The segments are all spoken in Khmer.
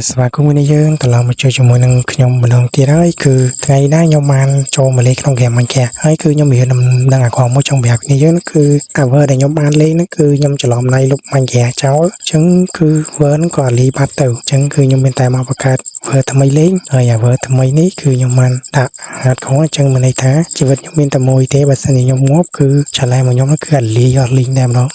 ស្វាគមន៍នេះយើងត្រឡប់មកជួយជាមួយនឹងខ្ញុំម្ដងទៀតហើយគឺថ្ងៃនេះខ្ញុំបានចូលមកលេងក្នុងហ្គេមមិញចាហើយគឺខ្ញុំមានដំណឹងអាក្រក់មួយចង់ប្រាប់គ្នាយើងគឺ server ដែលខ្ញុំបានលេងហ្នឹងគឺខ្ញុំច្រឡំណៃលុបមិញចាចោលអញ្ចឹងគឺ server ហ្នឹងក៏លីបាត់ទៅអញ្ចឹងគឺខ្ញុំមានតែមកបង្កើត server ថ្មីលេងហើយ server ថ្មីនេះគឺខ្ញុំបានដាក់ hardcore អញ្ចឹងមានន័យថាជីវិតខ្ញុំមានតែមួយទេបើសិនជាខ្ញុំងាប់គឺឆាឡែមកខ្ញុំគឺអាលីអត់លីងតែម្ដង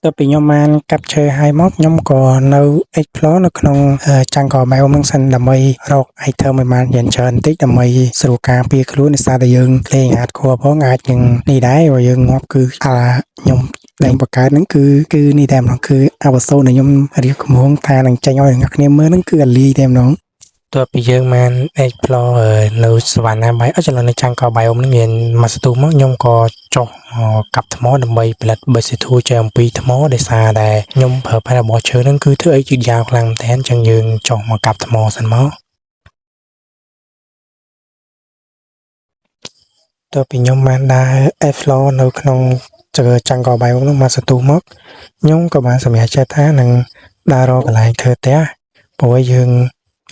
ទៅពីខ្ញុំបានកាប់ឈើហើយមកខ្ញុំក៏នៅ explore នៅក្នុងចាំងកបែវនឹងសិនដើម្បីរក item ឲ្យបានច្រើនបន្តិចដើម្បីស្រួលការពារខ្លួនដោយសារតែយើងលេង hardcore ផងអាចនឹងនេះដែរបើយើងងាប់គឺខ្ញុំលេងបង្កើតហ្នឹងគឺនេះតែម្ដងគឺអវសូនដែលខ្ញុំរៀបកំហុងថានឹងចេញឲ្យអ្នកគ្នាមើលហ្នឹងគឺអាលីតែម្ដងតើពីយើងបាន explore នៅសវណ្ណាបាយអត់ចន្លោះនៅចាំងកបែវនឹងមានមួយស្ទុះមកខ្ញុំក៏ចុះកាប់ថ្មដើម្បីផលិតបេសិធូចេញអំពីថ្មដោយសារតែខ្ញុំប្រើប្រាស់របស់ឈើហ្នឹងគឺធ្វើឲ្យយឺតយ៉ាវខ្លាំងមែនទែនអញ្ចឹងយើងចុះមកកាប់ថ្មសិនមកតើពីខ្ញុំបានដើរ explore នៅក្នុងចាំងកបែវនោះមួយស្ទុះមកខ្ញុំក៏បានសម្រេចចិត្តថានឹងដើររកកន្លែងធ្វើផ្ទះព្រោះយើង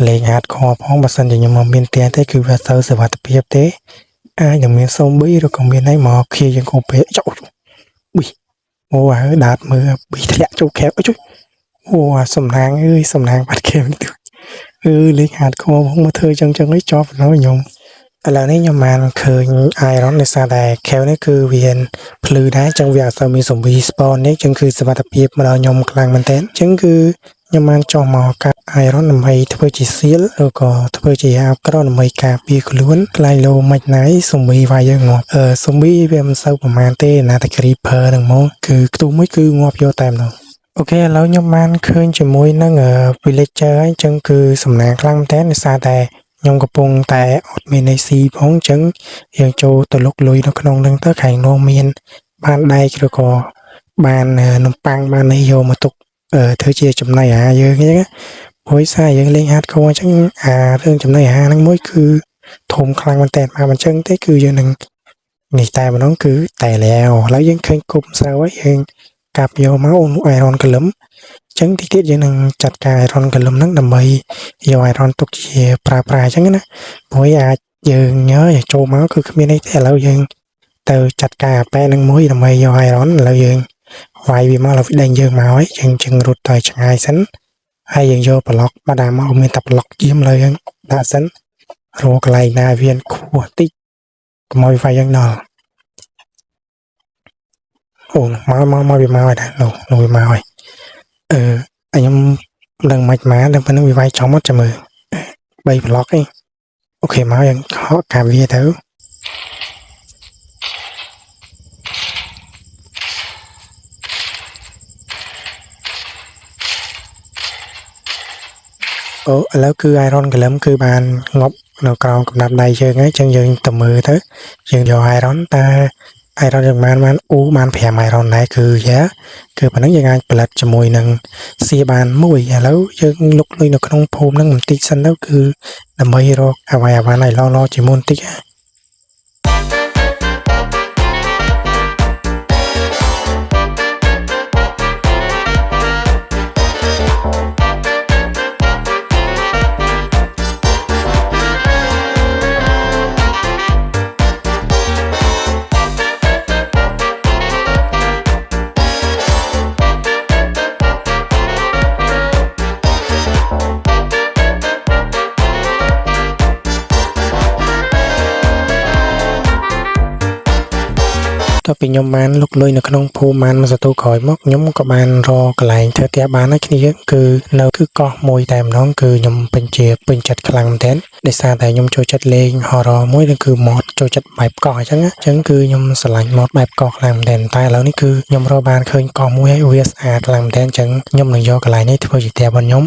លេង hardcore ផងបើសិនជាខ្ញុំមកមានផ្ទះទេគឺវាទៅសុវត្ថិភាពទេអាចនឹងមានសូមប៊ីឬក៏មានអីមកខៀយើងកុំពេកចុះប៊ីអូហើយដាតមើលប៊ីធ្លាក់ចូលខែបអុយអូសំណាងអើយសំណាងបាត់ខែនេះលេង hardcore ផងមកធ្វើចឹងអីជាប់ដល់ខ្ញុំឥឡូវនេះខ្ញុំបានឃើញ iron ដោយសារតែ khel នេះគឺវាភ្លឺដែរអញ្ចឹងវាអត់សូវមាន zombie spawn នេះអញ្ចឹងគឺសុវត្ថិភាពមកដល់ខ្ញុំខ្លាំងមែនទែនអញ្ចឹងគឺខ្ញុំបានចុះមកកាត់ iron ដើម្បីធ្វើជា seal ឬក៏ធ្វើជាអាវក្រដើម្បីការពារខ្លួនខ្លាយលោមិនណៃ zombie វាយយើងងាប់zombie វាមិនសូវប្រហែលទេណាតែ creeper ហ្នឹងហ្មងគឺខ្ទុះមួយគឺងាប់យកតែម្ដងអូខេឥឡូវខ្ញុំបានឃើញជាមួយនឹង villager ហើយអញ្ចឹងគឺសំណាងខ្លាំងមែនទែនដោយសារតែខ្ញុំកំពុងតែអត់មាន AC ផងអញ្ចឹងយើងចូលទៅលុកលុយនៅក្នុងហ្នឹងទៅខាងនោះមានបានដែកឬក៏បាននំប៉័ងបាននេះយកមកទុកធ្វើជាចំណីអាហារយើងអញ្ចឹងព្រោះសារយើងលេង hardcore អញ្ចឹងរឿងចំណីអាហារហ្នឹងមួយគឺធំខ្លាំងមែនតើមកអញ្ចឹងទេគឺយើងនឹងនេះតែម្ដងគឺតែแล้วឥឡូវយើងឃើញគប់ស្រូវហើយយើងកាប់យកមកអៃរ៉ុនកលឹមអញ្ចឹងតិចទៀតយើងនឹងចាត់ការអៃរ៉ុនកលឹមហ្នឹងដើម្បីយកអៃរ៉ុនទុកជាប្រើប្រាស់អញ្ចឹងណាព្រោះអាចយើងញ៉ើចូលមកគឺគ្មានអីទេឥឡូវយើងទៅចាត់ការអាប៉ែហ្នឹងមួយដើម្បីយកអៃរ៉ុនឥឡូវយើងវាយវាមកដល់វាដេញយើងមកហើយយើងរត់ទៅឆ្ងាយសិនហើយយើងយកប្លុកបាត់ដល់មកមានតែប្លុកជាមលើយើងដាក់សិនរកកន្លែងណាវាខ្ពស់តិចកុំឲ្យវាយយើងដល់អូមកវាមកហើយដែរនោះវាមកហើយខ្ញុំដឹងមិនម៉ាដឹងប៉ុណ្្នឹងវាវាយចំអត់ចាំមើល3ប្លុកឯងអូខេមកយើងខកកាវាទៅឥឡូវគឺ iron កលឹមគឺបានងប់នៅក្រោមកំណាប់ដៃយើងហើយអញ្ចឹងយើងទៅមើលទៅយើងយក iron តែ iron យើងបានបាន5 iron ដែរគឺគឺប៉ុណ្ណឹងយើងអាចផលិតជាមួយនឹងសៀបានមួយឥឡូវយើងលុកលុយនៅក្នុងភូមិហ្នឹងបន្តិចសិនទៅគឺដើម្បីរកអ្វីឲ្យឡជាមុនបន្តិចតើពីខ្ញុំបានលុកលុយនៅក្នុងភូមិបានមួយសតូក្រោយមកខ្ញុំក៏បានរកកន្លែងធ្វើផ្ទះបានហើយគ្នាគឺនៅគឺកោះមួយតែម្ដងគឺខ្ញុំពេញចិត្តខ្លាំងមែនទែនដោយសារតែខ្ញុំចូលចិត្តលេង horror មួយគឺ mod ចូលចិត្តបែបកោះអញ្ចឹងគឺខ្ញុំស្រឡាញ់ mod បែបកោះខ្លាំងមែនទែនតែឥឡូវនេះគឺខ្ញុំរកបានឃើញកោះមួយហើយវាស្អាតខ្លាំងមែនទែនអញ្ចឹងខ្ញុំនឹងយកកន្លែងនេះធ្វើជាផ្ទះរបស់ខ្ញុំ